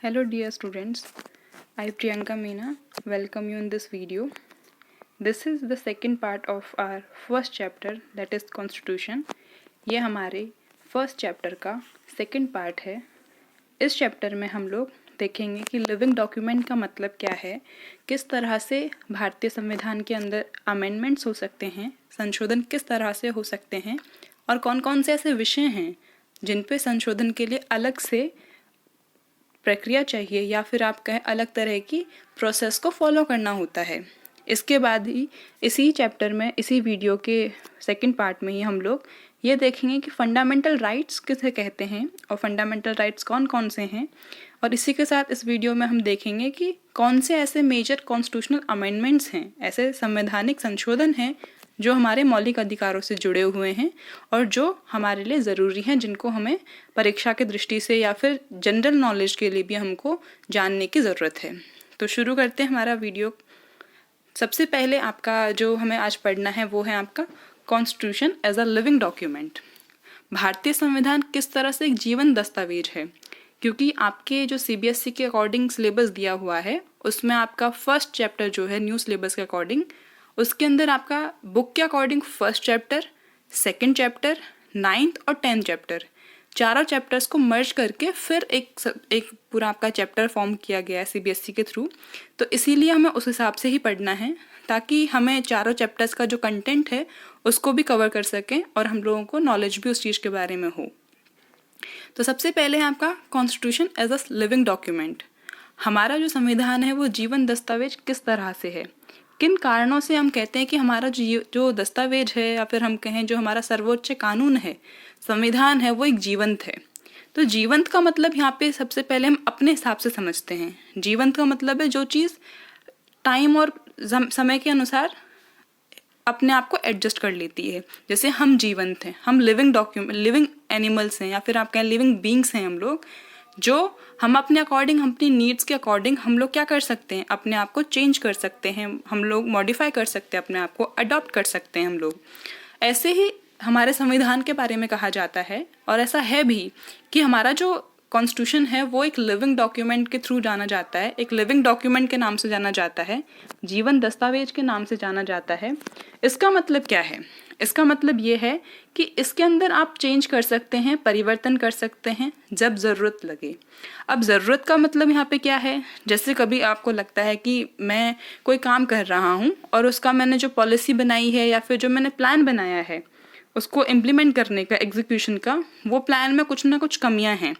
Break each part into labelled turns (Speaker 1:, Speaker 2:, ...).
Speaker 1: Hello dear students, I Priyanka Meena welcome you in this video. This is the second part of our first chapter that is Constitution. ये हमारे first chapter का second part है. इस chapter में हम लोग देखेंगे कि लिविंग डॉक्यूमेंट का मतलब क्या है, किस तरह से भारतीय संविधान के अंदर अमेंडमेंट्स हो सकते हैं, संशोधन किस तरह से हो सकते हैं और कौन कौन से ऐसे विषय हैं जिन पे संशोधन के लिए अलग से प्रक्रिया चाहिए या फिर आप कहें अलग तरह की प्रोसेस को फॉलो करना होता है. इसके बाद ही इसी चैप्टर में इसी वीडियो के सेकंड पार्ट में ही हम लोग ये देखेंगे कि फंडामेंटल राइट्स किसे कहते हैं और फंडामेंटल राइट्स कौन कौन से हैं. और इसी के साथ इस वीडियो में हम देखेंगे कि कौन से ऐसे मेजर कॉन्स्टिट्यूशनल अमेंडमेंट्स हैं, ऐसे संवैधानिक संशोधन हैं जो हमारे मौलिक अधिकारों से जुड़े हुए हैं और जो हमारे लिए ज़रूरी हैं, जिनको हमें परीक्षा की दृष्टि से या फिर जनरल नॉलेज के लिए भी हमको जानने की ज़रूरत है. तो शुरू करते हैं हमारा वीडियो. सबसे पहले आपका जो हमें आज पढ़ना है वो है आपका constitution as a living document. भारतीय संविधान किस तरह से एक जीवन दस्तावेज है, क्योंकि आपके जो CBSE के अकॉर्डिंग सिलेबस दिया हुआ है उसमें आपका फर्स्ट चैप्टर जो है न्यू सिलेबस के अकॉर्डिंग, उसके अंदर आपका बुक के according first chapter, second chapter, 9th और 10th चैप्टर, चारों चैप्टर्स को मर्ज करके फिर एक पूरा आपका चैप्टर फॉर्म किया गया है CBSE के थ्रू. तो इसीलिए हमें उस हिसाब से ही पढ़ना है ताकि हमें चारों चैप्टर्स का जो कंटेंट है उसको भी कवर कर सकें और हम लोगों को नॉलेज भी उस चीज़ के बारे में हो. तो सबसे पहले है आपका constitution as a living document. हमारा जो संविधान है वो जीवन दस्तावेज किस तरह से है, किन कारणों से हम कहते हैं कि हमारा जो दस्तावेज है या फिर हम कहें जो हमारा सर्वोच्च कानून है, संविधान है, वो एक जीवंत है. तो जीवंत का मतलब यहाँ पे सबसे पहले हम अपने हिसाब से समझते हैं. जीवंत का मतलब है जो चीज़ टाइम और समय के अनुसार अपने आप को एडजस्ट कर लेती है. जैसे हम जीवंत हैं, हम लिविंग एनिमल्स हैं या फिर आप कहें लिविंग बींग्स हैं हम लोग, जो हम अपने अकॉर्डिंग, अपनी नीड्स के अकॉर्डिंग हम लोग क्या कर सकते हैं, अपने आप को चेंज कर सकते हैं, हम लोग मॉडिफाई कर सकते हैं, अपने आप को अडॉप्ट कर सकते हैं हम लोग. ऐसे ही हमारे संविधान के बारे में कहा जाता है और ऐसा है भी कि हमारा जो कॉन्स्टिट्यूशन है वो एक लिविंग डॉक्यूमेंट के थ्रू जाना जाता है, एक लिविंग डॉक्यूमेंट के नाम से जाना जाता है, जीवन दस्तावेज के नाम से जाना जाता है. इसका मतलब क्या है? इसका मतलब ये है कि इसके अंदर आप चेंज कर सकते हैं, परिवर्तन कर सकते हैं जब ज़रूरत लगे. अब ज़रूरत का मतलब यहाँ पे क्या है? जैसे कभी आपको लगता है कि मैं कोई काम कर रहा हूँ और उसका मैंने जो पॉलिसी बनाई है या फिर जो मैंने प्लान बनाया है उसको इम्प्लीमेंट करने का, एग्जीक्यूशन का, वो प्लान में कुछ ना कुछ कमियां हैं.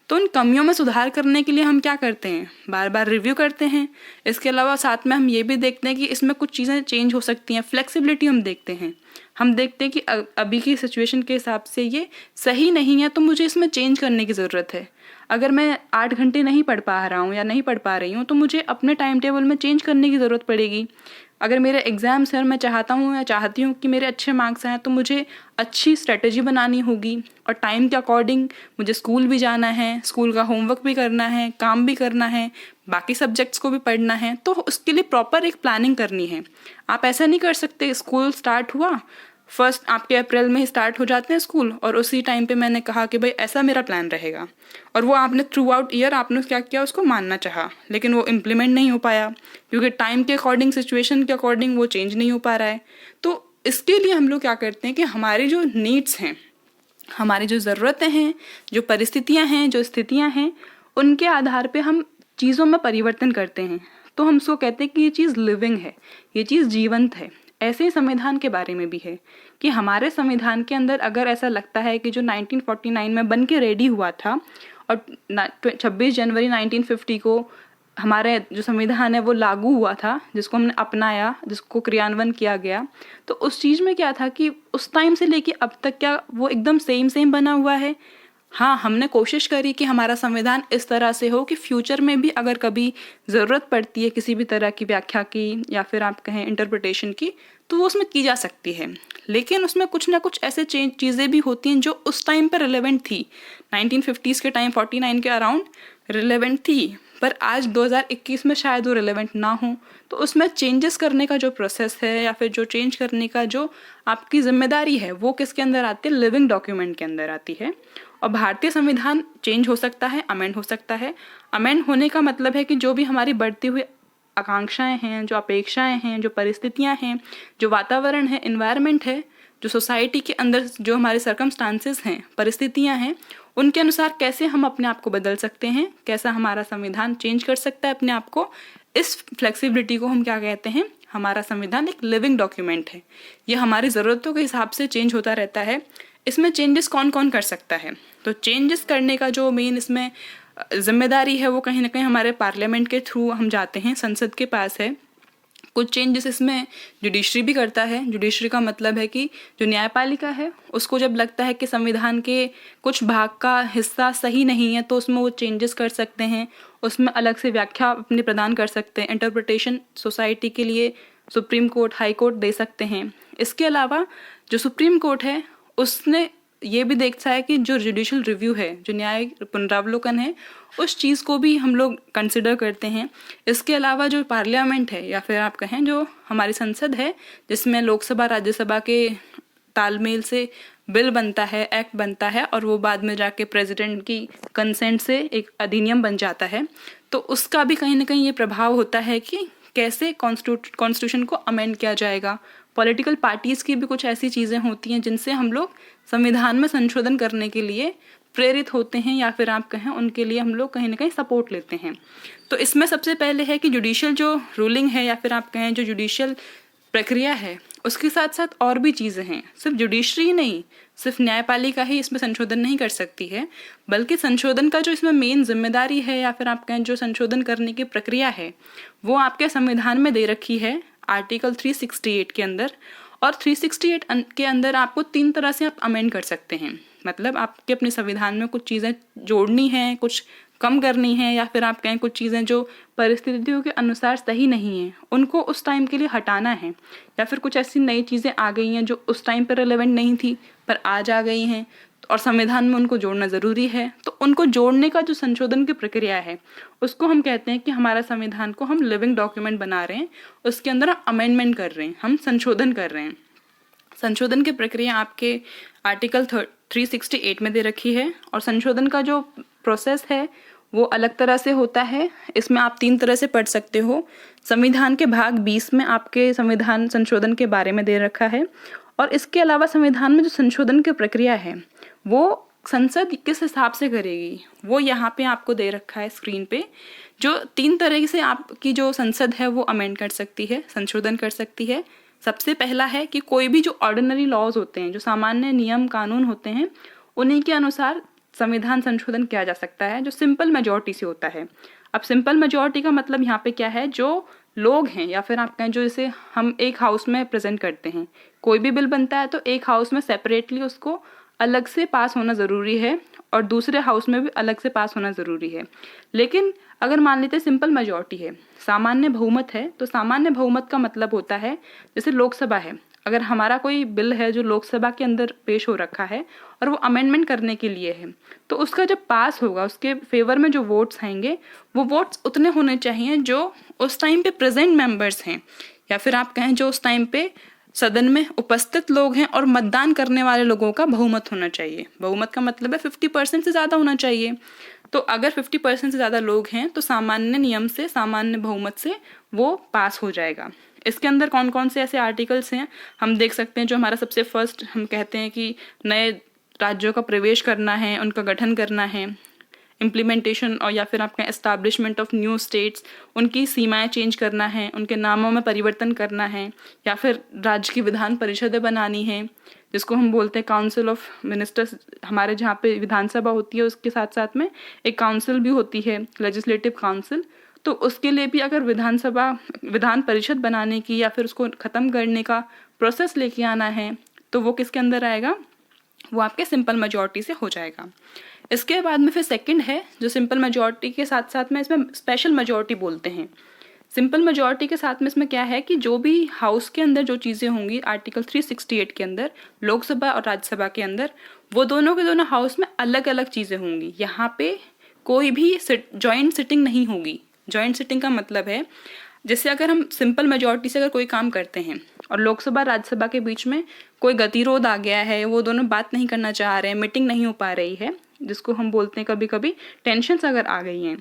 Speaker 1: तो उन कमियों में सुधार करने के लिए हम क्या करते हैं, बार बार रिव्यू करते हैं. इसके अलावा साथ में हम ये भी देखते हैं कि इसमें कुछ चीज़ें चेंज हो सकती हैं, फ्लेक्सिबिलिटी हम देखते हैं. हम देखते हैं कि अभी की सिचुएशन के हिसाब से ये सही नहीं है तो मुझे इसमें चेंज करने की ज़रूरत है. अगर मैं 8 घंटे नहीं पढ़ पा रहा हूँ या नहीं पढ़ पा रही हूँ तो मुझे अपने टाइम टेबल में चेंज करने की ज़रूरत पड़ेगी. अगर मेरे एग्ज़ाम्स हैं और मैं चाहता हूँ या चाहती हूँ कि मेरे अच्छे मार्क्स आएँ तो मुझे अच्छी स्ट्रेटजी बनानी होगी और टाइम के अकॉर्डिंग मुझे स्कूल भी जाना है, स्कूल का होमवर्क भी करना है, काम भी करना है, बाकी सब्जेक्ट्स को भी पढ़ना है. तो उसके लिए प्रॉपर एक प्लानिंग करनी है. आप ऐसा नहीं कर सकते स्कूल स्टार्ट हुआ, फर्स्ट आपके अप्रैल में ही स्टार्ट हो जाते हैं स्कूल और उसी टाइम पे मैंने कहा कि भाई ऐसा मेरा प्लान रहेगा और वो आपने थ्रू आउट ईयर आपने क्या किया, उसको मानना चाहा, लेकिन वो इम्प्लीमेंट नहीं हो पाया क्योंकि टाइम के अकॉर्डिंग, सिचुएशन के अकॉर्डिंग वो चेंज नहीं हो पा रहा है. तो इसके लिए हम लोग क्या करते हैं कि हमारी जो नीड्स हैं, हमारी जो ज़रूरतें हैं, जो परिस्थितियाँ हैं, जो स्थितियाँ हैं, उनके आधार पर हम चीज़ों में परिवर्तन करते हैं. तो हम उसको कहते हैं कि ये चीज़ लिविंग है, ये चीज़ जीवंत है. ऐसे ही संविधान के बारे में भी है कि हमारे संविधान के अंदर अगर ऐसा लगता है कि जो 1949 में बन के रेडी हुआ था और 26 जनवरी 1950 को हमारे जो संविधान है वो लागू हुआ था, जिसको हमने अपनाया, जिसको क्रियान्वयन किया गया, तो उस चीज़ में क्या था कि उस टाइम से लेके अब तक क्या वो एकदम सेम बना हुआ है. हाँ, हमने कोशिश करी कि हमारा संविधान इस तरह से हो कि फ्यूचर में भी अगर कभी ज़रूरत पड़ती है किसी भी तरह की व्याख्या की या फिर आप कहें इंटरप्रिटेशन की, तो वो उसमें की जा सकती है. लेकिन उसमें कुछ ना कुछ ऐसे चीज़ें भी होती हैं जो उस टाइम पर रिलेवेंट थी, 1950s के टाइम, 49 के अराउंड रिलेवेंट थी, पर आज 2021 में शायद वो रिलेवेंट ना हो. तो उसमें चेंजेस करने का जो प्रोसेस है या फिर जो चेंज करने का जो आपकी जिम्मेदारी है वो किसके अंदर आती है, लिविंग डॉक्यूमेंट के अंदर आती है. और भारतीय संविधान चेंज हो सकता है, अमेंड हो सकता है। अमेंड होने का मतलब है कि जो भी हमारी बढ़ती हुई आकांक्षाएं हैं, जो अपेक्षाएं हैं, जो परिस्थितियां हैं, जो वातावरण है, इन्वायरमेंट है, जो सोसाइटी के अंदर जो हमारे सर्कमस्टांसेस हैं, परिस्थितियां हैं, उनके अनुसार कैसे हम अपने आप को बदल सकते हैं, कैसा हमारा संविधान चेंज कर सकता है अपने आप को, इस फ्लेक्सिबिलिटी को हम क्या कहते हैं, हमारा संविधान एक लिविंग डॉक्यूमेंट है। ये हमारी ज़रूरतों के हिसाब से चेंज होता रहता है। इसमें चेंजेस कौन कौन कर सकता है? तो चेंजेस करने का जो मेन इसमें जिम्मेदारी है वो कहीं ना कहीं हमारे पार्लियामेंट के थ्रू हम जाते हैं, संसद के पास है। कुछ चेंजेस इसमें जुडिशरी भी करता है। जुडिशरी का मतलब है कि जो न्यायपालिका है उसको जब लगता है कि संविधान के कुछ भाग का हिस्सा सही नहीं है तो उसमें वो चेंजेस कर सकते हैं, उसमें अलग से व्याख्या अपनी प्रदान कर सकते हैं, इंटरप्रिटेशन सोसाइटी के लिए सुप्रीम कोर्ट, हाई कोर्ट दे सकते हैं। इसके अलावा जो सुप्रीम कोर्ट है उसने ये भी देखता है कि जो जुडिशियल रिव्यू है, जो न्याय पुनरावलोकन है, उस चीज़ को भी हम लोग कंसिडर करते हैं। इसके अलावा जो पार्लियामेंट है या फिर आप कहें जो हमारी संसद है, जिसमें लोकसभा राज्यसभा के तालमेल से बिल बनता है, एक्ट बनता है और वो बाद में जाके प्रेसिडेंट की कंसेंट से एक अधिनियम बन जाता है, तो उसका भी कहीं ना कहीं ये प्रभाव होता है कि कैसे कॉन्स्टिट्यूशन को अमेंड किया जाएगा। पॉलिटिकल पार्टीज़ की भी कुछ ऐसी चीज़ें होती हैं जिनसे हम लोग संविधान में संशोधन करने के लिए प्रेरित होते हैं या फिर आप कहें उनके लिए हम लोग कहीं ना कहीं सपोर्ट लेते हैं। तो इसमें सबसे पहले है कि जुडिशियल जो रूलिंग है या फिर आप कहें जो जुडिशियल प्रक्रिया है उसके साथ साथ और भी चीज़ें हैं। सिर्फ जुडिशरी ही नहीं, सिर्फ न्यायपालिका ही इसमें संशोधन नहीं कर सकती है, बल्कि संशोधन का जो इसमें मेन जिम्मेदारी है या फिर आप कहें जो संशोधन करने की प्रक्रिया है वो आपके संविधान में दे रखी है आर्टिकल 368 के अंदर। और 368 के अंदर आपको 3 तरह से आप अमेंड कर सकते हैं। मतलब आपके अपने संविधान में कुछ चीज़ें जोड़नी है, कुछ कम करनी है, या फिर आप कहें कुछ चीज़ें जो परिस्थितियों के अनुसार सही नहीं है उनको उस टाइम के लिए हटाना है, या फिर कुछ ऐसी नई चीज़ें आ गई हैं जो उस टाइम पर रिलेवेंट नहीं थी पर आज आ गई हैं और संविधान में उनको जोड़ना ज़रूरी है। तो उनको जोड़ने का जो संशोधन की प्रक्रिया है उसको हम कहते हैं कि हमारा संविधान को हम लिविंग डॉक्यूमेंट बना रहे हैं, उसके अंदर हम अमेंडमेंट कर रहे हैं, हम संशोधन कर रहे हैं। संशोधन की प्रक्रिया आपके आर्टिकल 368 में दे रखी है और संशोधन का जो प्रोसेस है वो अलग तरह से होता है। इसमें आप 3 तरह से पढ़ सकते हो। संविधान के भाग 20 में आपके संविधान संशोधन के बारे में दे रखा है और इसके अलावा संविधान में जो संशोधन की प्रक्रिया है वो संसद किस हिसाब से करेगी वो यहाँ पे आपको दे रखा है स्क्रीन पे। जो 3 तरह से आपकी जो संसद है वो अमेंड कर सकती है, संशोधन कर सकती है। सबसे पहला है कि कोई भी जो ऑर्डिनरी लॉज होते हैं, जो सामान्य नियम कानून होते हैं, उन्हीं के अनुसार संविधान संशोधन किया जा सकता है, जो सिंपल मेजॉरिटी से होता है। अब सिंपल मेजॉरिटी का मतलब यहाँ पे क्या है, जो लोग हैं या फिर आप कहें जो इसे हम एक हाउस में प्रेजेंट करते हैं, कोई भी बिल बनता है तो एक हाउस में सेपरेटली उसको अलग से पास होना ज़रूरी है और दूसरे हाउस में भी अलग से पास होना ज़रूरी है। लेकिन अगर मान लेते सिंपल मेजॉरिटी है, सामान्य बहुमत है, तो सामान्य बहुमत का मतलब होता है जैसे लोकसभा है, अगर हमारा कोई बिल है जो लोकसभा के अंदर पेश हो रखा है और वो अमेंडमेंट करने के लिए है, तो उसका जब पास होगा उसके फेवर में जो वोट्स आएंगे वो वोट्स उतने होने चाहिए जो उस टाइम पे प्रेजेंट मेंबर्स हैं या फिर आप कहें जो उस टाइम पे सदन में उपस्थित लोग हैं और मतदान करने वाले लोगों का बहुमत होना चाहिए। बहुमत का मतलब है 50% से ज़्यादा होना चाहिए। तो अगर 50% से ज़्यादा लोग हैं तो सामान्य नियम से, सामान्य बहुमत से वो पास हो जाएगा। इसके अंदर कौन कौन से ऐसे आर्टिकल्स हैं हम देख सकते हैं। जो हमारा सबसे फर्स्ट हम कहते हैं कि नए राज्यों का प्रवेश करना है, उनका गठन करना है, इम्प्लीमेंटेशन और या फिर आपका एस्टैब्लिशमेंट ऑफ न्यू स्टेट्स, उनकी सीमाएं चेंज करना है, उनके नामों में परिवर्तन करना है, या फिर राज्य की विधान परिषदें बनानी है जिसको हम बोलते हैं काउंसिल ऑफ मिनिस्टर्स। हमारे जहाँ पे विधानसभा होती है उसके साथ साथ में एक काउंसिल भी होती है, लेजिस्लेटिव काउंसिल। तो उसके लिए भी अगर विधान परिषद बनाने की या फिर उसको ख़त्म करने का प्रोसेस लेके आना है तो वो किसके अंदर आएगा, वो आपके सिंपल मेजॉरिटी से हो जाएगा। इसके बाद में फिर सेकंड है जो सिंपल मेजॉरिटी के साथ साथ में इसमें स्पेशल मेजॉरिटी बोलते हैं। सिंपल मेजॉरिटी के साथ में इसमें क्या है कि जो भी हाउस के अंदर जो चीज़ें होंगी आर्टिकल 368 के अंदर, लोकसभा और राज्यसभा के अंदर, वो दोनों के दोनों हाउस में अलग अलग चीज़ें होंगी। यहाँ पे कोई भी जॉइंट सिटिंग नहीं होगी। जॉइंट सिटिंग का मतलब है जैसे अगर हम सिंपल मेजॉरिटी से अगर कोई काम करते हैं और लोकसभा राज्यसभा के बीच में कोई गतिरोध आ गया है, वो दोनों बात नहीं करना चाह रहे हैं, मीटिंग नहीं हो पा रही है, जिसको हम बोलते हैं कभी कभी टेंशन्स अगर आ गई हैं,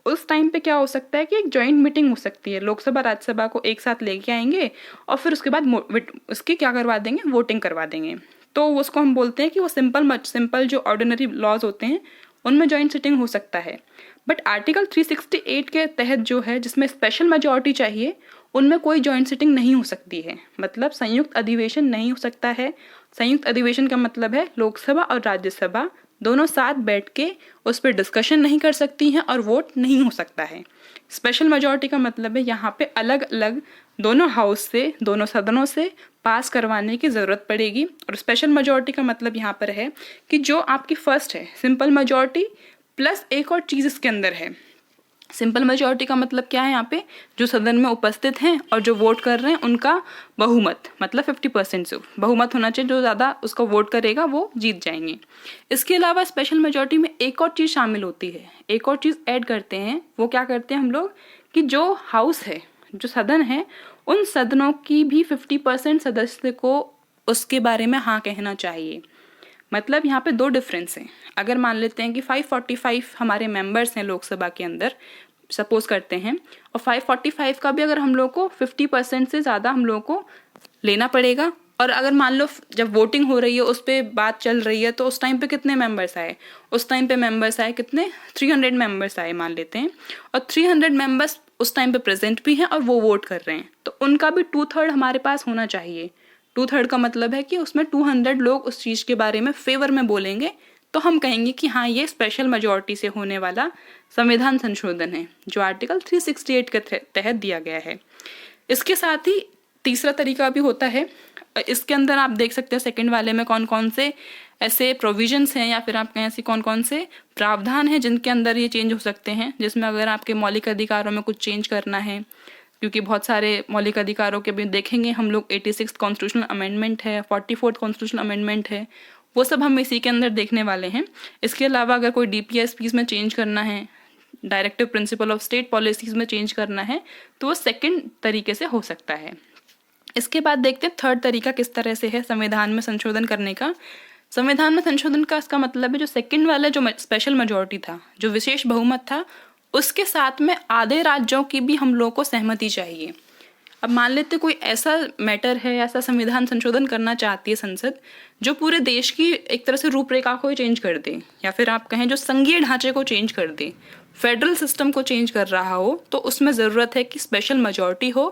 Speaker 1: उस टाइम पे क्या हो सकता है कि एक जॉइंट मीटिंग हो सकती है, लोकसभा राज्यसभा को एक साथ लेके आएंगे और फिर उसके बाद उसकी क्या करवा देंगे, वोटिंग करवा देंगे। तो उसको हम बोलते हैं कि वो सिंपल जो ऑर्डिनरी लॉज होते हैं उनमें जॉइंट सिटिंग हो सकता है। बट आर्टिकल 368 के तहत जो है, जिसमें स्पेशल मेजॉरिटी चाहिए, उनमें कोई जॉइंट सिटिंग नहीं हो सकती है। मतलब संयुक्त अधिवेशन नहीं हो सकता है। संयुक्त अधिवेशन का मतलब है लोकसभा और राज्यसभा दोनों साथ बैठ के उस पर डिस्कशन नहीं कर सकती हैं और वोट नहीं हो सकता है। स्पेशल मेजॉरिटी का मतलब है यहाँ पे अलग अलग दोनों हाउस से, दोनों सदनों से पास करवाने की ज़रूरत पड़ेगी। और स्पेशल मेजॉरिटी का मतलब यहाँ पर है कि जो आपकी फर्स्ट है सिंपल मेजॉरिटी प्लस एक और चीज़ इसके अंदर है। सिंपल मेजॉरिटी का मतलब क्या है, यहाँ पे जो सदन में उपस्थित हैं और जो वोट कर रहे हैं उनका बहुमत, मतलब 50% से बहुमत होना चाहिए, जो ज़्यादा उसको वोट करेगा वो जीत जाएंगे। इसके अलावा स्पेशल मेजॉरिटी में एक और चीज़ शामिल होती है, एक और चीज़ ऐड करते हैं। वो क्या करते हैं हम लोग कि जो हाउस है, जो सदन है, उन सदनों की भी 50% सदस्य को उसके बारे में हाँ कहना चाहिए। मतलब यहाँ पे दो डिफरेंस हैं। अगर मान लेते हैं कि 545 हमारे मेंबर्स हैं लोकसभा के अंदर, सपोज करते हैं, और 545 का भी अगर हम लोग को 50% से ज़्यादा हम लोग को लेना पड़ेगा, और अगर मान लो जब वोटिंग हो रही है उस पर बात चल रही है, तो उस टाइम पे कितने मेंबर्स आए, उस टाइम पे मेंबर्स आए कितने, 300 मेंबर्स आए मान लेते हैं, और 300 मेंबर्स उस टाइम पे प्रेजेंट भी हैं और वो वोट कर रहे हैं, तो उनका भी 2/3 हमारे पास होना चाहिए। 2/3 का मतलब है कि उसमें 200 लोग उस चीज़ के बारे में फेवर में बोलेंगे, तो हम कहेंगे कि हाँ ये स्पेशल मेजॉरिटी से होने वाला संविधान संशोधन है जो आर्टिकल 368 के तहत दिया गया है। इसके साथ ही तीसरा तरीका भी होता है। इसके अंदर आप देख सकते हैं सेकंड वाले में कौन कौन से ऐसे प्रोविजंस हैं या फिर आप कहें ऐसे कौन कौन से प्रावधान हैं जिनके अंदर ये चेंज हो सकते हैं, जिसमें अगर आपके मौलिक अधिकारों में कुछ चेंज करना है, क्योंकि बहुत सारे मौलिक अधिकारों के भी देखेंगे हम लोग, 86 कॉन्स्टिट्यूशनल अमेंडमेंट है, 44 कॉन्स्टिट्यूशनल अमेंडमेंट है, वो सब हम इसी के अंदर देखने वाले हैं। इसके अलावा अगर कोई DPSPs में चेंज करना है, directive principle of state policies में चेंज करना है, तो वो सेकंड तरीके से हो सकता है। इसके बाद देखते हैं थर्ड तरीका किस तरह से है संविधान में संशोधन करने का। संविधान में संशोधन का इसका मतलब है जो सेकंड वाला जो स्पेशल मेजॉरिटी था, जो विशेष बहुमत था, उसके साथ में आधे राज्यों की भी हम लोग को सहमति चाहिए। अब मान लेते कोई ऐसा मैटर है, ऐसा संविधान संशोधन करना चाहती है संसद जो पूरे देश की एक तरह से रूपरेखा को चेंज कर दे, या फिर आप कहें जो संघीय ढांचे को चेंज कर दे, फेडरल सिस्टम को चेंज कर रहा हो, तो उसमें ज़रूरत है कि स्पेशल मेजॉरिटी हो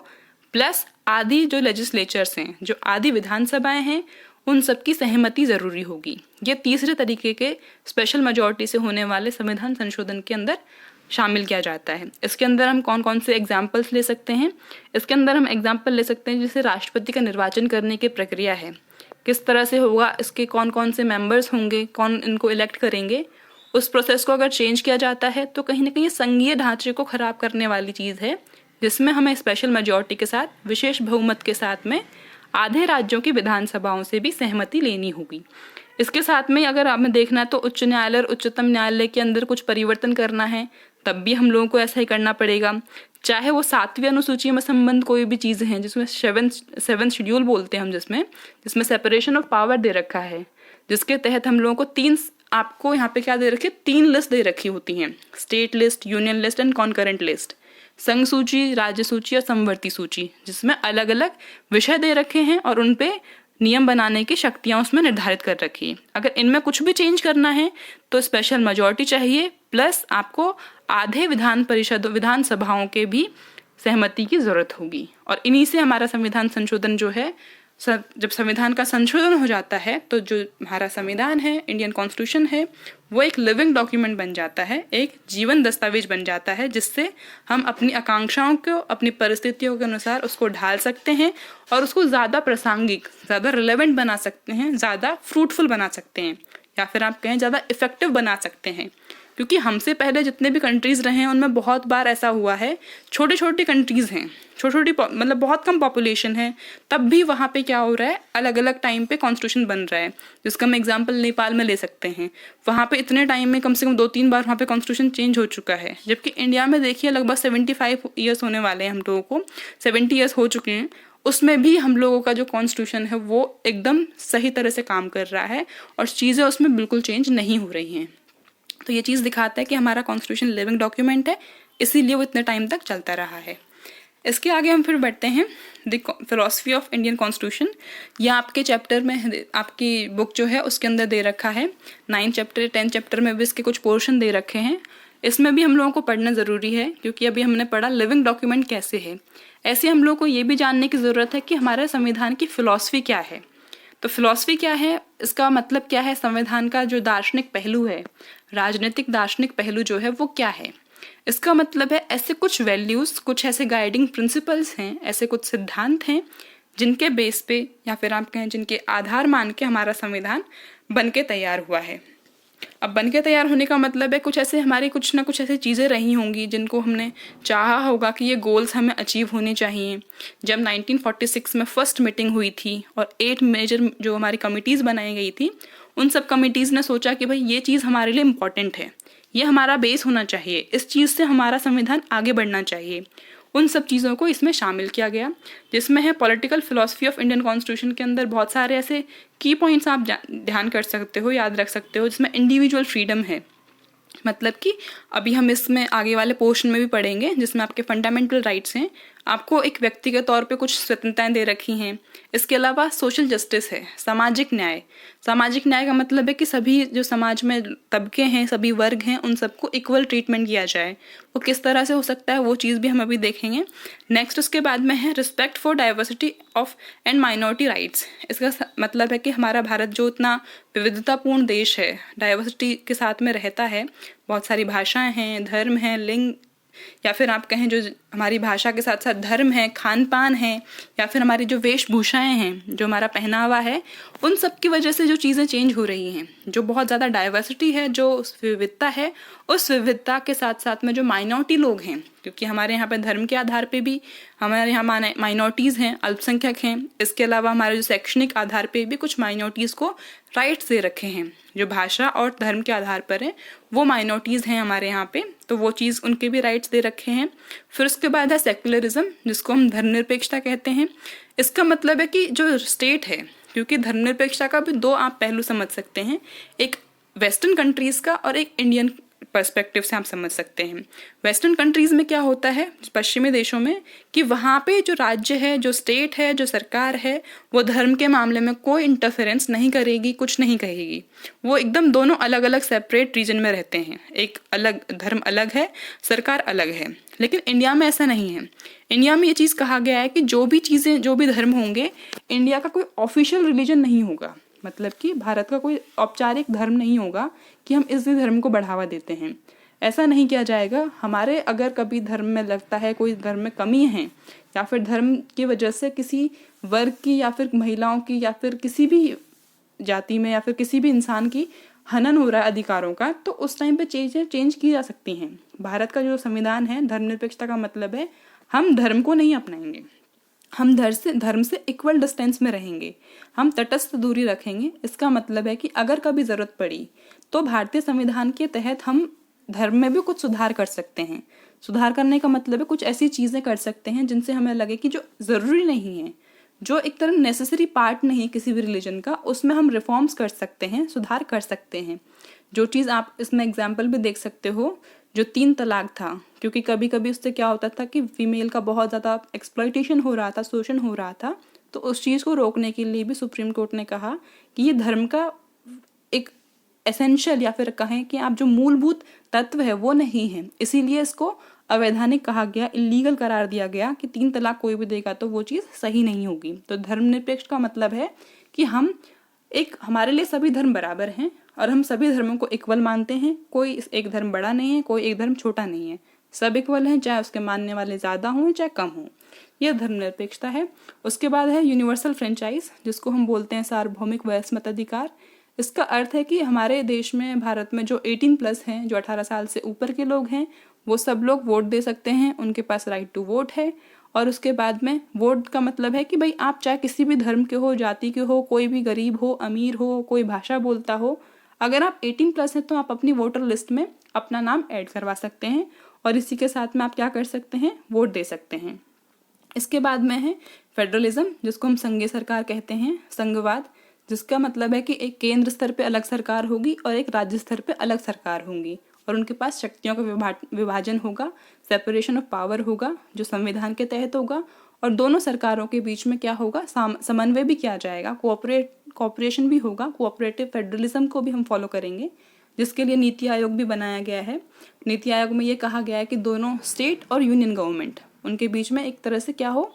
Speaker 1: प्लस आधी जो लेजिस्लेचर्स हैं, जो आधी विधानसभाएं हैं, उन सबकी सहमति ज़रूरी होगी। ये तीसरे तरीके के स्पेशल मेजॉरिटी से होने वाले संविधान संशोधन के अंदर शामिल किया जाता है। इसके अंदर हम कौन कौन से एग्जाम्पल्स ले सकते हैं? इसके अंदर हम एग्जाम्पल ले सकते हैं जैसे राष्ट्रपति का निर्वाचन करने की प्रक्रिया है, किस तरह से होगा, इसके कौन कौन से मेंबर्स होंगे, कौन इनको इलेक्ट करेंगे, उस प्रोसेस को अगर चेंज किया जाता है तो कहीं ना कहीं संघीय ढांचे को खराब करने वाली चीज़ है, जिसमें हमें स्पेशल मेजॉरिटी के साथ, विशेष बहुमत के साथ में आधे राज्यों की विधानसभाओं से भी सहमति लेनी होगी। इसके साथ में अगर हमें देखना है तो उच्च न्यायालय और उच्चतम न्यायालय के अंदर कुछ परिवर्तन करना है, तब भी हम लोगों को ऐसा ही करना पड़ेगा। चाहे वो 7वीं अनुसूची में संबंध कोई भी चीज़ है, जिसमें 7th शेड्यूल बोलते हैं हम, जिसमें सेपरेशन ऑफ पावर दे रखा है, जिसके तहत हम लोगों को आपको यहाँ पे क्या दे रखी है, 3 लिस्ट दे रखी होती हैं, state list, union list and concurrent list, संघ सूची, राज्य सूची और समवर्ती सूची, जिसमें अलग अलग विषय दे रखे हैं और उन पे नियम बनाने की शक्तियां उसमें निर्धारित कर रखी है। अगर इनमें कुछ भी चेंज करना है तो स्पेशल मेजॉरिटी चाहिए, प्लस आपको आधे विधानसभाओं के भी सहमति की जरूरत होगी। और इन्हीं से हमारा संविधान संशोधन जो है, जब संविधान का संशोधन हो जाता है तो जो हमारा संविधान है, इंडियन कॉन्स्टिट्यूशन है, वो एक लिविंग डॉक्यूमेंट बन जाता है, एक जीवन दस्तावेज बन जाता है, जिससे हम अपनी आकांक्षाओं को अपनी परिस्थितियों के अनुसार उसको ढाल सकते हैं और उसको ज़्यादा प्रासंगिक, ज़्यादा रिलेवेंट बना सकते हैं, ज़्यादा फ्रूटफुल बना सकते हैं, या फिर आप कहें ज़्यादा इफेक्टिव बना सकते हैं। क्योंकि हमसे पहले जितने भी कंट्रीज़ रहे हैं उनमें बहुत बार ऐसा हुआ है, छोटे छोटे कंट्रीज़ हैं, छोटी मतलब बहुत कम पॉपुलेशन है, तब भी वहाँ पे क्या हो रहा है, अलग अलग टाइम पे कॉन्स्टिट्यूशन बन रहा है। जिसका हम एग्जांपल नेपाल में ले सकते हैं, वहाँ पे इतने टाइम में कम से कम 2-3 बार वहाँ पे कॉन्स्टिट्यूशन चेंज हो चुका है। जबकि इंडिया में देखिए लगभग 75 ईयर्स होने वाले हैं हम लोगों को, 70 ईयर्स हो चुके हैं, उसमें भी हम लोगों का जो कॉन्स्टिट्यूशन है वो एकदम सही तरह से काम कर रहा है और चीज़ें उसमें बिल्कुल चेंज नहीं हो रही हैं। तो ये चीज़ दिखाता है कि हमारा कॉन्स्टिट्यूशन लिविंग डॉक्यूमेंट है, इसीलिए वो इतने टाइम तक चलता रहा है। इसके आगे हम फिर बढ़ते हैं the philosophy of Indian constitution. यह आपके चैप्टर में, आपकी बुक जो है उसके अंदर दे रखा है। 9 चैप्टर 10 चैप्टर में भी इसके कुछ पोर्शन दे रखे हैं। इसमें भी हम लोगों को पढ़ना ज़रूरी है, क्योंकि अभी हमने पढ़ा लिविंग डॉक्यूमेंट कैसे है, ऐसे हम लोगों को ये भी जानने की ज़रूरत है कि हमारे संविधान की फिलॉसफी क्या है। तो फिलॉसफी क्या है, इसका मतलब क्या है, संविधान का जो दार्शनिक पहलू है, राजनीतिक दार्शनिक पहलू जो है वो क्या है। इसका मतलब है ऐसे कुछ वैल्यूज़, कुछ ऐसे गाइडिंग प्रिंसिपल्स हैं, ऐसे कुछ सिद्धांत हैं जिनके बेस पे या फिर आप कहें जिनके आधार मान के हमारा संविधान बन के तैयार हुआ है। अब बन के तैयार होने का मतलब है कुछ ऐसे हमारी कुछ ना कुछ ऐसी चीज़ें रही होंगी जिनको हमने चाहा होगा कि ये गोल्स हमें अचीव होने चाहिए। जब 1946 में फर्स्ट मीटिंग हुई थी और 8 मेजर जो हमारी कमिटीज़ बनाई गई थी, उन सब कमिटीज़ ने सोचा कि भाई ये चीज़ हमारे लिए इम्पॉर्टेंट है, ये हमारा बेस होना चाहिए, इस चीज़ से हमारा संविधान आगे बढ़ना चाहिए। उन सब चीज़ों को इसमें शामिल किया गया, जिसमें है political philosophy of Indian constitution के अंदर बहुत सारे ऐसे की पॉइंट्स आप ध्यान कर सकते हो, याद रख सकते हो, जिसमें इंडिविजुअल फ्रीडम है। मतलब कि अभी हम इसमें आगे वाले पोर्शन में भी पढ़ेंगे, जिसमें आपके फंडामेंटल राइट्स हैं, आपको एक व्यक्ति के तौर पे कुछ स्वतंत्रताएं दे रखी हैं। इसके अलावा सोशल जस्टिस है, सामाजिक न्याय। सामाजिक न्याय का मतलब है कि सभी जो समाज में तबके हैं, सभी वर्ग हैं, उन सबको इक्वल ट्रीटमेंट किया जाए। वो किस तरह से हो सकता है वो चीज़ भी हम अभी देखेंगे। नेक्स्ट उसके बाद में है respect for diversity of and minority rights. इसका मतलब है कि हमारा भारत जो इतना विविधतापूर्ण देश है, डाइवर्सिटी के साथ में रहता है, बहुत सारी भाषाएं हैं, धर्म हैं, लिंग, या फिर आप कहें जो हमारी भाषा के साथ साथ धर्म है, खान पान है, या फिर हमारी जो वेशभूषाएं हैं, जो हमारा पहनावा है, उन सब की वजह से जो चीज़ें चेंज हो रही हैं, जो बहुत ज़्यादा डाइवर्सिटी है, जो विविधता है, उस विविधता के साथ साथ में जो माइनॉरिटी लोग हैं, क्योंकि हमारे यहाँ पे धर्म के आधार पे भी हमारे यहाँ माइनॉरिटीज़ हैं, अल्पसंख्यक हैं। इसके अलावा हमारे जो शैक्षणिक आधार पे भी कुछ माइनॉरिटीज़ को राइट्स दे रखे हैं, जो भाषा और धर्म के आधार पर है, वो माइनॉरिटीज़ हैं हमारे यहाँ पे, तो वो चीज़ उनके भी राइट्स दे रखे हैं। फिर उसके बाद है सेक्युलरिज्म, जिसको हम धर्मनिरपेक्षता कहते हैं। इसका मतलब है कि जो स्टेट है, क्योंकि धर्मनिरपेक्षता का भी 2 आप पहलू समझ सकते हैं, एक वेस्टर्न कंट्रीज़ का और एक इंडियन पर्सपेक्टिव से आप समझ सकते हैं। वेस्टर्न कंट्रीज में क्या होता है, पश्चिमी देशों में, कि वहाँ पे जो राज्य है, जो स्टेट है, जो सरकार है, वो धर्म के मामले में कोई इंटरफेरेंस नहीं करेगी, कुछ नहीं कहेगी। वो एकदम दोनों अलग अलग सेपरेट रीजन में रहते हैं, एक अलग धर्म अलग है, सरकार अलग है। लेकिन इंडिया में ऐसा नहीं है। इंडिया में ये चीज़ कहा गया है कि जो भी चीज़ें, जो भी धर्म होंगे, इंडिया का कोई ऑफिशियल रिलीजन नहीं होगा। मतलब कि भारत का कोई औपचारिक धर्म नहीं होगा कि हम इस धर्म को बढ़ावा देते हैं, ऐसा नहीं किया जाएगा। हमारे अगर कभी धर्म में लगता है कोई धर्म में कमी है, या फिर धर्म की वजह से किसी वर्ग की या फिर महिलाओं की या फिर किसी भी जाति में या फिर किसी भी इंसान की हनन हो रहा है अधिकारों का, तो उस टाइम पे चीज़ें चेंज की जा सकती हैं। भारत का जो संविधान है, धर्मनिरपेक्षता का मतलब है हम धर्म को नहीं अपनाएंगे, हम धर्म से इक्वल डिस्टेंस में रहेंगे, हम तटस्थ दूरी रखेंगे। इसका मतलब है कि अगर कभी ज़रूरत पड़ी तो भारतीय संविधान के तहत हम धर्म में भी कुछ सुधार कर सकते हैं। सुधार करने का मतलब है कुछ ऐसी चीज़ें कर सकते हैं जिनसे हमें लगे कि जो ज़रूरी नहीं है, जो एक तरह नेसेसरी पार्ट नहीं है किसी भी रिलीजन का, उसमें हम रिफॉर्म्स कर सकते हैं, सुधार कर सकते हैं। जो चीज़ आप इसमें एग्जाम्पल भी देख सकते हो, जो 3 तलाक था, क्योंकि कभी कभी उससे क्या होता था कि फीमेल का बहुत ज़्यादा एक्सप्लॉइटेशन हो रहा था, शोषण हो रहा था, तो उस चीज़ को रोकने के लिए भी सुप्रीम कोर्ट ने कहा कि ये धर्म का एक एसेंशियल या फिर कहें कि आप जो मूलभूत तत्व है वो नहीं है, इसीलिए इसको अवैधानिक कहा गया, इलीगल करार दिया गया कि 3 तलाक कोई भी देगा तो वो चीज़ सही नहीं होगी। तो धर्मनिरपेक्ष का मतलब है कि हम हमारे लिए सभी धर्म बराबर हैं और हम सभी धर्मों को इक्वल मानते हैं। कोई एक धर्म बड़ा नहीं है, कोई एक धर्म छोटा नहीं है, सब इक्वल हैं, चाहे उसके मानने वाले ज़्यादा हों चाहे कम हों। यह धर्मनिरपेक्षता है। उसके बाद है यूनिवर्सल फ्रेंचाइज, जिसको हम बोलते हैं सार्वभौमिक वयस्क मताधिकार। इसका अर्थ है कि हमारे देश में, भारत में जो 18+ हैं, जो 18 साल से ऊपर के लोग हैं, वो सब लोग वोट दे सकते हैं, उनके पास राइट टू वोट है। और उसके बाद में वोट का मतलब है कि भाई आप चाहे किसी भी धर्म के हो, जाति के हो, कोई भी गरीब हो, अमीर हो, कोई भाषा बोलता हो, अगर आप 18+ हैं तो आप अपनी वोटर लिस्ट में अपना नाम ऐड करवा सकते हैं और इसी के साथ में आप क्या कर सकते हैं, वोट दे सकते हैं। इसके बाद में है फेडरलिज्म, जिसको हम संघीय सरकार कहते हैं, संघवाद, जिसका मतलब है कि एक केंद्र स्तर पे अलग सरकार होगी और एक राज्य स्तर पे अलग सरकार होंगी और उनके पास शक्तियों का विभाजन होगा, सेपरेशन ऑफ पावर होगा जो संविधान के तहत होगा, और दोनों सरकारों के बीच में क्या होगा, समन्वय भी किया जाएगा, कोऑपरेशन भी होगा, कोऑपरेटिव फेडरलिज्म को भी हम फॉलो करेंगे, जिसके लिए नीति आयोग भी बनाया गया है। नीति आयोग में ये कहा गया है कि दोनों स्टेट और यूनियन गवर्नमेंट, उनके बीच में एक तरह से क्या हो,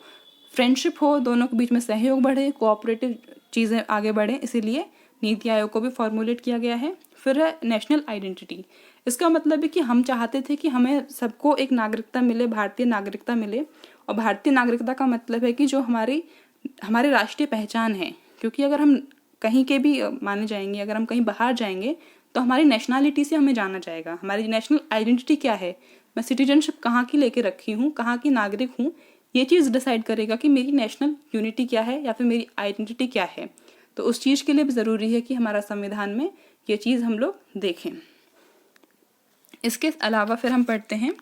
Speaker 1: फ्रेंडशिप हो, दोनों के बीच में सहयोग बढ़े, कोऑपरेटिव चीज़ें आगे बढ़े, इसीलिए नीति आयोग को भी फॉर्मुलेट किया गया है। फिर है नेशनल आइडेंटिटी। इसका मतलब है कि हम चाहते थे कि हमें सबको एक नागरिकता मिले, भारतीय नागरिकता मिले, और भारतीय नागरिकता का मतलब है कि जो हमारी राष्ट्रीय पहचान है, क्योंकि अगर हम कहीं के भी माने जाएंगे, अगर हम कहीं बाहर जाएंगे तो हमारी नेशनलिटी से हमें जाना जाएगा, हमारी नेशनल आइडेंटिटी क्या है, मैं सिटीजनशिप कहाँ की लेके रखी हूँ, कहाँ की नागरिक हूँ, ये चीज़ डिसाइड करेगा कि मेरी नेशनल यूनिटी क्या है या फिर मेरी आइडेंटिटी क्या है। तो उस चीज़ के लिए भी ज़रूरी है कि हमारा संविधान में ये चीज़ हम लोग देखें। इसके अलावा फिर हम पढ़ते हैं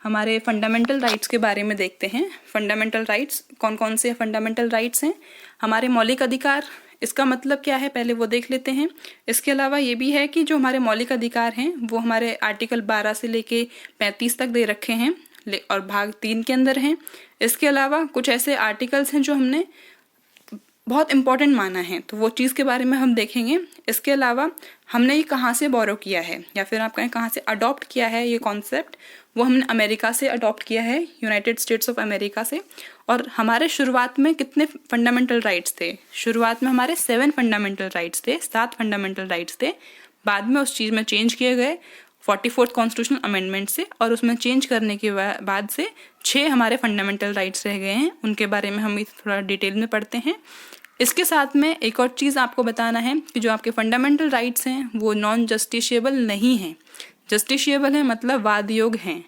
Speaker 1: हमारे फंडामेंटल राइट्स के बारे में, देखते हैं फंडामेंटल राइट्स कौन कौन से फंडामेंटल राइट्स हैं। हमारे मौलिक अधिकार, इसका मतलब क्या है पहले वो देख लेते हैं। इसके अलावा ये भी है कि जो हमारे मौलिक अधिकार हैं वो हमारे आर्टिकल 12 से लेके 35 तक दे रखे हैं और भाग 3 के अंदर हैं। इसके अलावा कुछ ऐसे आर्टिकल्स हैं जो हमने बहुत इंपॉर्टेंट माना है, तो वो चीज़ के बारे में हम देखेंगे। इसके अलावा हमने ये कहाँ से बोरो किया है या फिर आप कहें कहाँ से अडॉप्ट किया है ये कॉन्सेप्ट, वो हमने अमेरिका से अडॉप्ट किया है, यूनाइटेड स्टेट्स ऑफ अमेरिका से। और हमारे शुरुआत में कितने फंडामेंटल राइट्स थे, शुरुआत में हमारे 7 फंडामेंटल राइट्स थे, 7 फंडामेंटल राइट्स थे। बाद में उस चीज़ में चेंज किए गए 44th कॉन्स्टिट्यूशनल अमेंडमेंट से, और उसमें चेंज करने के बाद से 6 हमारे फंडामेंटल राइट्स रह गए हैं। उनके बारे में हम थोड़ा डिटेल में पढ़ते हैं। इसके साथ में एक और चीज़ आपको बताना है कि जो आपके फंडामेंटल राइट्स हैं वो नॉन जस्टिशिएबल नहीं हैं। जस्टिशिएबल है मतलब वाद योग्य हैं।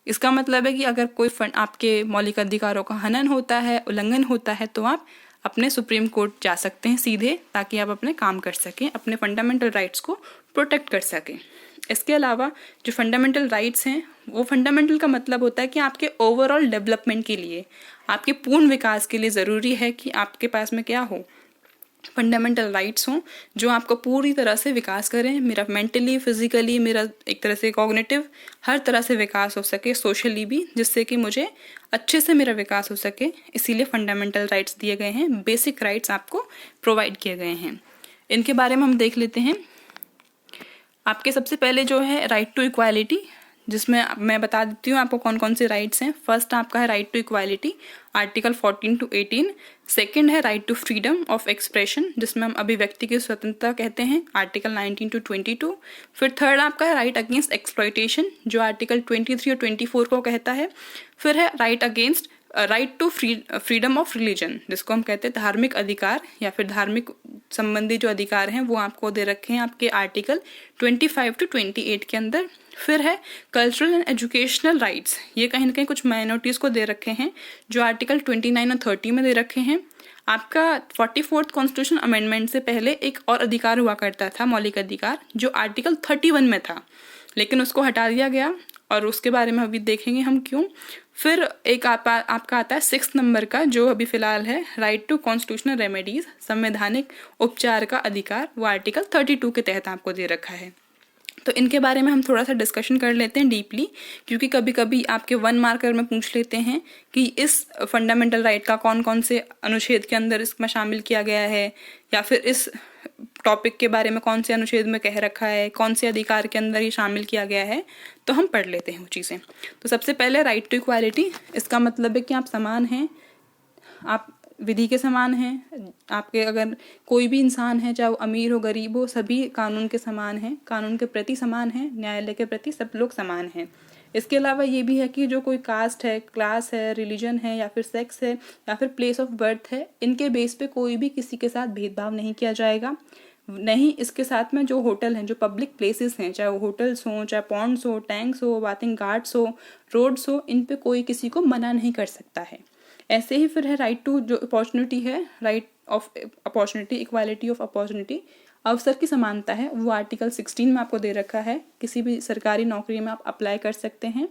Speaker 1: इसका मतलब है कि अगर कोई आपके मौलिक अधिकारों का हनन होता है, उल्लंघन होता है, तो आप अपने सुप्रीम कोर्ट जा सकते हैं सीधे, ताकि आप अपने काम कर सकें, अपने फंडामेंटल राइट्स को प्रोटेक्ट कर सकें। इसके अलावा जो फंडामेंटल राइट्स हैं, वो फंडामेंटल का मतलब होता है कि आपके ओवरऑल डेवलपमेंट के लिए, आपके पूर्ण विकास के लिए ज़रूरी है कि आपके पास में क्या हो, फंडामेंटल राइट्स हों जो आपको पूरी तरह से विकास करें, मेरा मेंटली, फिजिकली, मेरा एक तरह से कॉग्निटिव, हर तरह से विकास हो सके, सोशली भी, जिससे कि मुझे अच्छे से मेरा विकास हो सके। इसीलिए फंडामेंटल राइट्स दिए गए हैं, बेसिक राइट्स आपको प्रोवाइड किए गए हैं। इनके बारे में हम देख लेते हैं। आपके सबसे पहले जो है राइट टू इक्वालिटी, जिसमें मैं बता देती हूँ आपको कौन कौन से राइट्स हैं। फर्स्ट आपका है right to equality, article 14 to 18। Second है right to freedom of expression, जिसमें हम अभिव्यक्ति की स्वतंत्रता कहते हैं, आर्टिकल 19 to 22। फिर थर्ड आपका है राइट अगेंस्ट एक्सप्लॉयटेशन, जो आर्टिकल 23 और 24 को कहता है। फिर है right to freedom of religion, जिसको हम कहते हैं धार्मिक अधिकार या फिर धार्मिक संबंधी जो अधिकार हैं वो आपको दे रखे हैं आपके आर्टिकल 25 to 28 के अंदर। फिर है कल्चरल एंड एजुकेशनल राइट्स, ये कहीं ना कहीं कुछ माइनॉरिटीज़ को दे रखे हैं, जो आर्टिकल 29 और 30 में दे रखे हैं। आपका 44th कॉन्स्टिट्यूशन अमेंडमेंट से पहले एक और अधिकार हुआ करता था, मौलिक अधिकार, जो आर्टिकल 31 में था, लेकिन उसको हटा दिया गया और उसके बारे में अभी देखेंगे हम क्यों। फिर एक आपका आता है 6 नंबर का, जो अभी फिलहाल है राइट टू कॉन्स्टिट्यूशनल रेमेडीज, संवैधानिक उपचार का अधिकार, वो आर्टिकल 32 के तहत आपको दे रखा है। तो इनके बारे में हम थोड़ा सा डिस्कशन कर लेते हैं डीपली, क्योंकि कभी कभी आपके 1 मार्कर में पूछ लेते हैं कि इस फंडामेंटल राइट का कौन कौन से अनुच्छेद के अंदर इसमें शामिल किया गया है, या फिर इस टॉपिक के बारे में कौन से अनुच्छेद में कह रखा है, कौन से अधिकार के अंदर ये शामिल किया गया है। तो हम पढ़ लेते हैं वो चीज़ें। तो सबसे पहले राइट टू इक्वालिटी, इसका मतलब है कि आप समान हैं, आप विधि के समान हैं। आपके अगर कोई भी इंसान है, चाहे वो अमीर हो गरीब हो, सभी कानून के समान हैं, कानून के प्रति समान हैं, न्यायालय के प्रति सब लोग समान हैं। इसके अलावा ये भी है कि जो कोई कास्ट है, क्लास है, रिलीजन है, या फिर सेक्स है, या फिर प्लेस ऑफ बर्थ है, इनके बेस पे कोई भी किसी के साथ भेदभाव नहीं किया जाएगा। नहीं, इसके साथ में जो होटल हैं, जो पब्लिक प्लेसेस हैं, चाहे वो होटल्स हों, चाहे पॉन्ड्स हो, टैंक्स हो, बाथिंग घाट्स हो, रोड्स हो, इन पे कोई किसी को मना नहीं कर सकता है। ऐसे ही फिर है राइट टू जो अपॉर्चुनिटी है, right of opportunity, equality of opportunity. अवसर की समानता है वो आर्टिकल 16 में आपको दे रखा है, किसी भी सरकारी नौकरी में आप अप्लाई कर सकते हैं।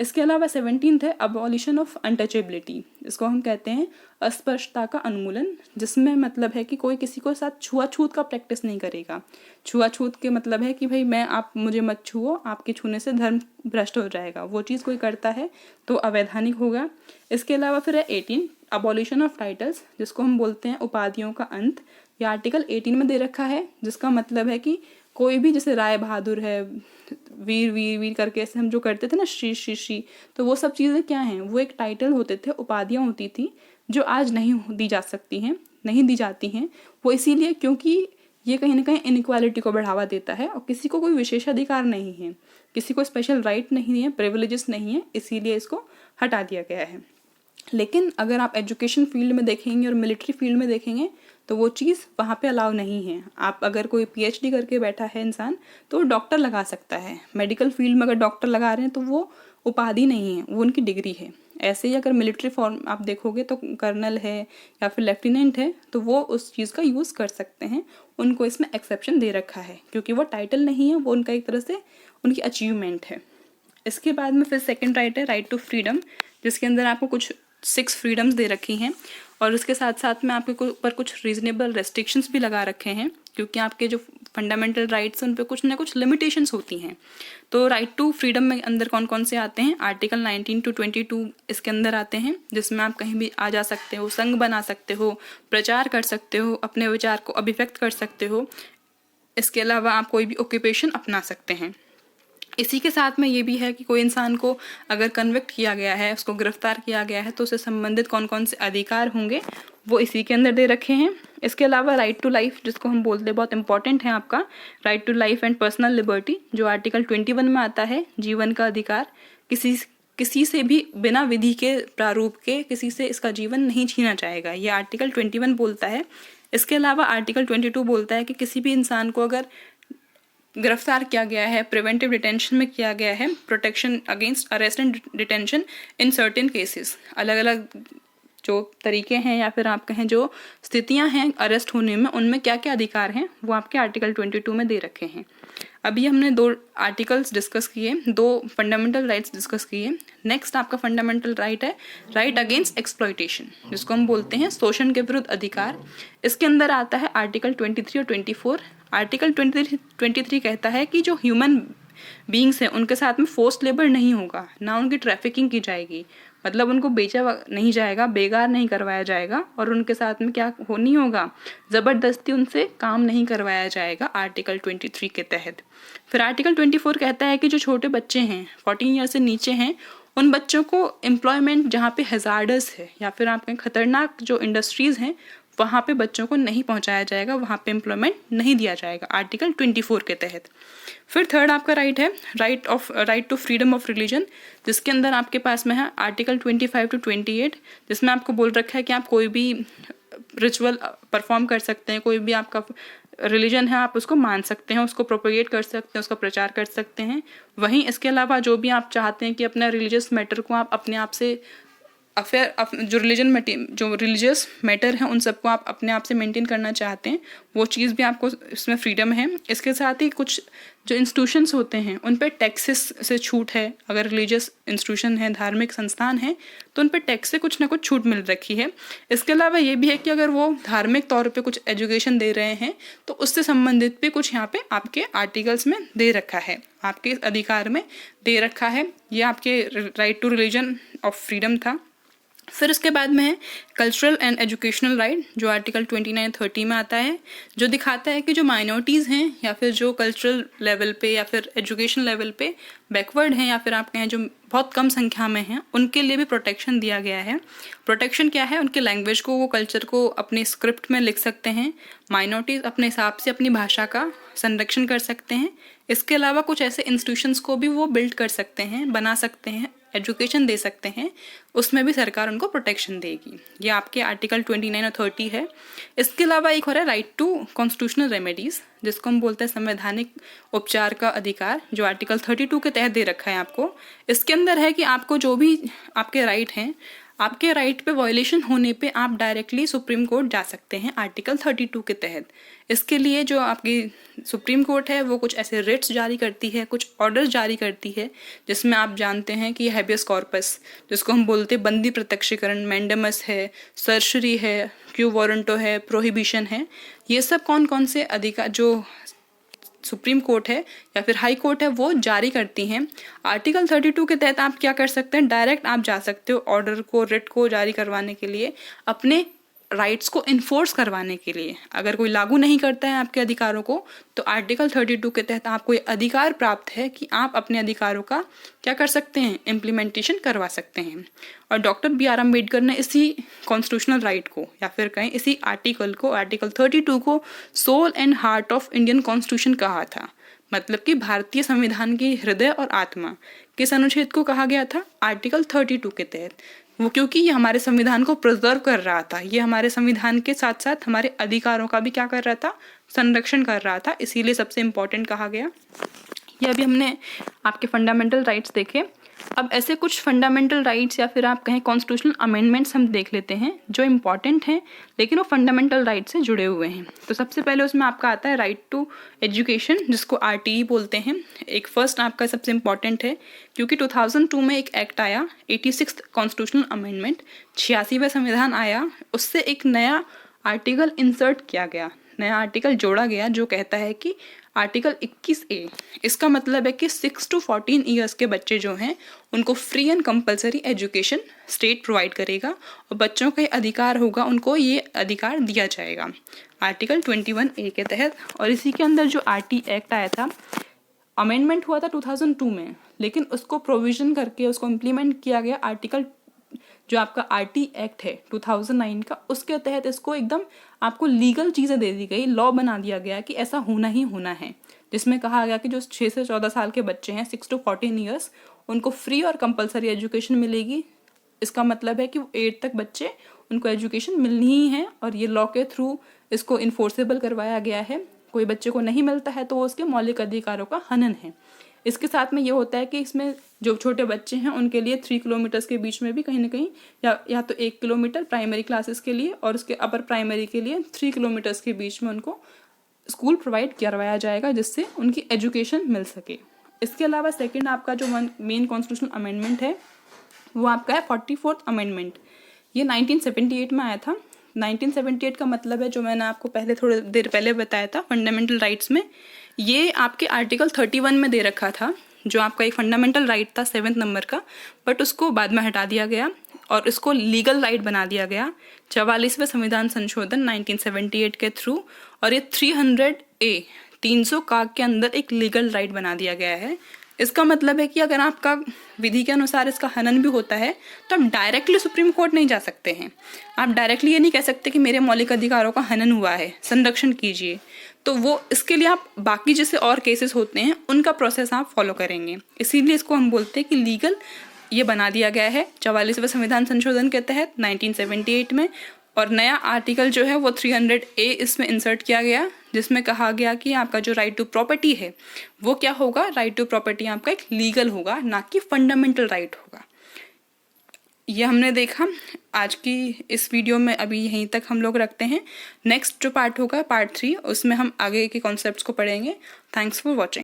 Speaker 1: इसके अलावा 17th है अबॉलिशन ऑफ अनटचेबिलिटी, इसको हम कहते हैं अस्पृश्यता का उन्मूलन, जिसमें मतलब है कि कोई किसी को साथ छुआछूत का प्रैक्टिस नहीं करेगा। छुआछूत के मतलब है कि भाई मैं आप मुझे मत छुओ, आपके छूने से धर्म भ्रष्ट हो जाएगा, वो चीज़ कोई करता है तो अवैधानिक होगा। इसके अलावा फिर है 18 अबॉलिशन ऑफ टाइटल्स, जिसको हम बोलते हैं उपाधियों का अंत, ये आर्टिकल 18 में दे रखा है, जिसका मतलब है कि कोई भी जैसे राय बहादुर है, वीर वीर वीर करके ऐसे हम जो करते थे ना, श्री श्री श्री, तो वो सब चीज़ें क्या हैं, वो एक टाइटल होते थे, उपाधियाँ होती थी जो आज नहीं दी जा सकती हैं, नहीं दी जाती हैं। वो इसीलिए क्योंकि ये कहीं ना कहीं इनइक्वालिटी को बढ़ावा देता है और किसी को कोई विशेषाधिकार नहीं है, किसी को स्पेशल राइट नहीं है, प्रिविलेजेस नहीं है, इसीलिए इसको हटा दिया गया है। लेकिन अगर आप एजुकेशन फील्ड में देखेंगे और मिलिट्री फील्ड में देखेंगे तो वो चीज़ वहाँ पे अलाउ नहीं है। आप अगर कोई PhD करके बैठा है इंसान तो वो डॉक्टर लगा सकता है, मेडिकल फील्ड में अगर डॉक्टर लगा रहे हैं तो वो उपाधि नहीं है, वो उनकी डिग्री है। ऐसे ही अगर मिलिट्री फॉर्म आप देखोगे तो कर्नल है या फिर लेफ्टिनेंट है तो वो उस चीज़ का यूज़ कर सकते हैं, उनको इसमें एक्सेप्शन दे रखा है क्योंकि वो टाइटल नहीं है, वो उनका एक तरह से उनकी अचीवमेंट है। इसके बाद में फिर सेकेंड राइट है राइट टू फ्रीडम, जिसके अंदर आपको कुछ 6 फ्रीडम्स दे रखी हैं और उसके साथ साथ में आपके ऊपर कुछ रीजनेबल रेस्ट्रिक्शंस भी लगा रखे हैं, क्योंकि आपके जो फंडामेंटल राइट्स हैं उन पे कुछ ना कुछ लिमिटेशंस होती हैं। तो राइट टू फ्रीडम में अंदर कौन कौन से आते हैं, आर्टिकल 19 to 22 इसके अंदर आते हैं, जिसमें आप कहीं भी आ जा सकते हो, संघ बना सकते हो, प्रचार कर सकते हो, अपने विचार को अभिव्यक्त कर सकते हो। इसके अलावा आप कोई भी ऑक्यूपेशन अपना सकते हैं। इसी के साथ में ये भी है कि कोई इंसान को अगर कन्विक्ट किया गया है, उसको गिरफ्तार किया गया है, तो उससे संबंधित कौन कौन से अधिकार होंगे वो इसी के अंदर दे रखे हैं। इसके अलावा राइट टू लाइफ, जिसको हम बोलते हैं बहुत इंपॉर्टेंट है आपका, right to life and personal liberty, जो आर्टिकल 21 में आता है, जीवन का अधिकार, किसी से भी बिना विधि के प्रारूप के किसी से इसका जीवन नहीं छीना जाएगा, ये आर्टिकल 21 बोलता है। इसके अलावा आर्टिकल 22 बोलता है कि किसी भी इंसान को अगर गिरफ्तार किया गया है, प्रिवेंटिव डिटेंशन में किया गया है, protection against arrest and detention in certain cases, अलग अलग जो तरीके हैं या फिर आप कहें जो स्थितियां हैं अरेस्ट होने में, उनमें क्या क्या अधिकार हैं वो आपके आर्टिकल 22 में दे रखे हैं। अभी हमने 2 आर्टिकल्स डिस्कस किए, 2 फंडामेंटल राइट्स डिस्कस किए। नेक्स्ट आपका फंडामेंटल राइट है राइट अगेंस्ट एक्सप्लॉयटेशन, जिसको हम बोलते हैं शोषण के विरुद्ध अधिकार। इसके अंदर आता है आर्टिकल 23 और 24। आर्टिकल 23 कहता है कि जो ह्यूमन बीइंग्स हैं उनके साथ में फोर्स्ड लेबर नहीं होगा, ना उनकी ट्रैफिकिंग की जाएगी, मतलब उनको बेचा नहीं जाएगा, बेगार नहीं करवाया जाएगा, और उनके साथ में क्या नहीं होगा, ज़बरदस्ती उनसे काम नहीं करवाया जाएगा आर्टिकल 23 के तहत। फिर आर्टिकल 24 कहता है कि जो छोटे बच्चे हैं 14 ईयर से नीचे हैं, उन बच्चों को एम्प्लॉयमेंट जहाँ पे हैजार्डस है या फिर आपके खतरनाक जो इंडस्ट्रीज़ हैं वहाँ पे बच्चों को नहीं पहुँचाया जाएगा, वहाँ पे एम्प्लॉयमेंट नहीं दिया जाएगा आर्टिकल 24 के तहत। फिर थर्ड आपका राइट है right to freedom of religion, जिसके अंदर आपके पास में है आर्टिकल 25 to 28, जिसमें आपको बोल रखा है कि आप कोई भी रिचुअल परफॉर्म कर सकते हैं, कोई भी आपका रिलीजन है आप उसको मान सकते हैं, उसको प्रोपोगेट कर सकते हैं, उसका प्रचार कर सकते हैं। वहीं इसके अलावा जो भी आप चाहते हैं कि अपना रिलीजियस मैटर को आप अपने आप से जो रिलीजियस मैटर हैं उन सबको आप अपने आप से मेंटेन करना चाहते हैं, वो चीज़ भी आपको इसमें फ्रीडम है। इसके साथ ही कुछ जो इंस्टीट्यूशंस होते हैं उन पे टैक्सेस से छूट है, अगर रिलीजियस इंस्टीट्यूशन है, धार्मिक संस्थान है, तो उन पे टैक्स से कुछ ना कुछ छूट मिल रखी है। इसके अलावा ये भी है कि अगर वो धार्मिक तौर पे कुछ एजुकेशन दे रहे हैं तो उससे संबंधित भी कुछ यहाँ पे आपके आर्टिकल्स में दे रखा है, आपके अधिकार में दे रखा है। ये आपके right to religion of freedom था। फिर उसके बाद में है कल्चरल एंड एजुकेशनल राइट, जो आर्टिकल 29-30 में आता है, जो दिखाता है कि जो माइनॉरिटीज़ हैं या फिर जो कल्चरल लेवल पे या फिर एजुकेशन लेवल पे बैकवर्ड हैं या फिर आप कहें जो बहुत कम संख्या में हैं, उनके लिए भी प्रोटेक्शन दिया गया है। प्रोटेक्शन क्या है, उनके लैंग्वेज को, वो कल्चर को अपने स्क्रिप्ट में लिख सकते हैं, माइनॉरिटीज़ अपने हिसाब से अपनी भाषा का संरक्षण कर सकते हैं। इसके अलावा कुछ ऐसे इंस्टीट्यूशंस को भी वो बिल्ड कर सकते हैं, बना सकते हैं, एजुकेशन दे सकते हैं, उसमें भी सरकार उनको प्रोटेक्शन देगी। ये आपके आर्टिकल 29 और 30 है। इसके अलावा एक हो रहा है राइट टू कॉन्स्टिट्यूशनल रेमेडीज़, जिसको हम बोलते हैं संवैधानिक उपचार का अधिकार, जो आर्टिकल 32 के तहत दे रखा है आपको। इसके अंदर है कि आपको जो भी आपके राइट हैं, आपके राइट पे वायलेशन होने पे आप डायरेक्टली सुप्रीम कोर्ट जा सकते हैं आर्टिकल 32 के तहत। इसके लिए जो आपकी सुप्रीम कोर्ट है वो कुछ ऐसे रिट्स जारी करती है, कुछ ऑर्डर्स जारी करती है, जिसमें आप जानते हैं कि हैबियस कॉर्पस, जिसको हम बोलते हैं बंदी प्रत्यक्षीकरण, मैंडेमस है, सर्जरी है, क्यू वारंटो है, प्रोहिबिशन है, ये सब कौन कौन से अधिकार जो सुप्रीम कोर्ट है या फिर हाई कोर्ट है वो जारी करती हैं। आर्टिकल 32 के तहत आप क्या कर सकते हैं, डायरेक्ट आप जा सकते हो ऑर्डर को, रिट को जारी करवाने के लिए, अपने राइट्स को इन्फोर्स करवाने के लिए। अगर कोई लागू नहीं करता है आपके अधिकारों को तो आर्टिकल 32 के तहत आपको ये अधिकार प्राप्त है कि आप अपने अधिकारों का क्या कर सकते हैं, इम्प्लीमेंटेशन करवा सकते हैं। और डॉक्टर BR अम्बेडकर ने इसी कॉन्स्टिट्यूशनल राइट को या फिर कहें इसी आर्टिकल को, आर्टिकल 32 को soul and heart of Indian constitution कहा था। मतलब कि भारतीय संविधान की हृदय और आत्मा किस अनुच्छेद को कहा गया था, आर्टिकल 32 के तहत। वो क्योंकि ये हमारे संविधान को प्रिजर्व कर रहा था, ये हमारे संविधान के साथ साथ हमारे अधिकारों का भी क्या कर रहा था, संरक्षण कर रहा था, इसीलिए सबसे इम्पोर्टेंट कहा गया। ये अभी हमने आपके फंडामेंटल राइट्स देखे। अब ऐसे कुछ फंडामेंटल राइट्स या फिर आप कहें कॉन्स्टिट्यूशनल अमेंडमेंट्स हम देख लेते हैं जो इम्पॉर्टेंट हैं लेकिन वो फंडामेंटल राइट से जुड़े हुए हैं। तो सबसे पहले उसमें आपका आता है राइट टू एजुकेशन, जिसको RTE बोलते हैं। एक फर्स्ट आपका सबसे इम्पॉर्टेंट है क्योंकि 2002 में एक एक्ट आया, 86th कॉन्स्टिट्यूशनल अमेंडमेंट, 86वां संविधान आया, उससे एक नया आर्टिकल इंसर्ट किया गया, नया आर्टिकल जोड़ा गया जो कहता है कि आर्टिकल 21A, इसका मतलब है कि 6 to 14 ईयर्स के बच्चे जो हैं उनको free and compulsory education state provide करेगा और बच्चों का अधिकार होगा, उनको ये अधिकार दिया जाएगा आर्टिकल 21A के तहत। और इसी के अंदर जो RT एक्ट आया था, अमेंडमेंट हुआ था 2002 में, लेकिन उसको प्रोविजन करके उसको इम्प्लीमेंट किया गया आर्टिकल जो आपका RT एक्ट है 2009 का, उसके तहत इसको एकदम आपको लीगल चीज़ें दे दी गई, लॉ बना दिया गया कि ऐसा होना ही होना है, जिसमें कहा गया कि जो 6 से 14 साल के बच्चे हैं, 6 to 14 ईयर्स, उनको फ्री और कंपलसरी एजुकेशन मिलेगी। इसका मतलब है कि 8 तक बच्चे उनको एजुकेशन मिलनी ही है और ये लॉ के थ्रू इसको इन्फोर्सेबल करवाया गया है। कोई बच्चे को नहीं मिलता है तो वो उसके मौलिक अधिकारों का हनन है। इसके साथ में ये होता है कि इसमें जो छोटे बच्चे हैं उनके लिए 3 किलोमीटर्स के बीच में भी कहीं ना कहीं या तो 1 किलोमीटर प्राइमरी क्लासेस के लिए और उसके अपर प्राइमरी के लिए 3 किलोमीटर्स के बीच में उनको स्कूल प्रोवाइड करवाया जाएगा, जिससे उनकी एजुकेशन मिल सके। इसके अलावा सेकेंड आपका जो मेन कॉन्स्टिट्यूशनल अमेंडमेंट है वो आपका है 44th अमेंडमेंट। ये 1978 में आया था। 1978 का मतलब है जो मैंने आपको पहले थोड़ी देर पहले बताया था फंडामेंटल राइट्स में, ये आपके आर्टिकल 31 में दे रखा था, जो आपका एक फंडामेंटल राइट था 7th नंबर का, बट उसको बाद में हटा दिया गया और इसको लीगल राइट बना दिया गया 44वें संविधान संशोधन 1978 के थ्रू। और ये 300A 300 का के अंदर एक लीगल राइट बना दिया गया है। इसका मतलब है कि अगर आपका विधि के अनुसार इसका हनन भी होता है तो आप डायरेक्टली सुप्रीम कोर्ट नहीं जा सकते हैं। आप डायरेक्टली ये नहीं कह सकते कि मेरे मौलिक अधिकारों का हनन हुआ है, संरक्षण कीजिए। तो वो इसके लिए आप बाकी जैसे और केसेस होते हैं उनका प्रोसेस आप फॉलो करेंगे। इसीलिए इसको हम बोलते हैं कि लीगल ये बना दिया गया है 44वें संविधान संशोधन के तहत 1978 में। और नया आर्टिकल जो है वो 300A इसमें इंसर्ट किया गया, जिसमें कहा गया कि आपका जो राइट टू प्रॉपर्टी है वो क्या होगा, राइट टू प्रॉपर्टी आपका एक लीगल होगा, ना कि फंडामेंटल राइट होगा। ये हमने देखा आज की इस वीडियो में। अभी यहीं तक हम लोग रखते हैं। नेक्स्ट जो पार्ट होगा पार्ट 3, उसमें हम आगे के कॉन्सेप्ट्स को पढ़ेंगे। Thanks for watching.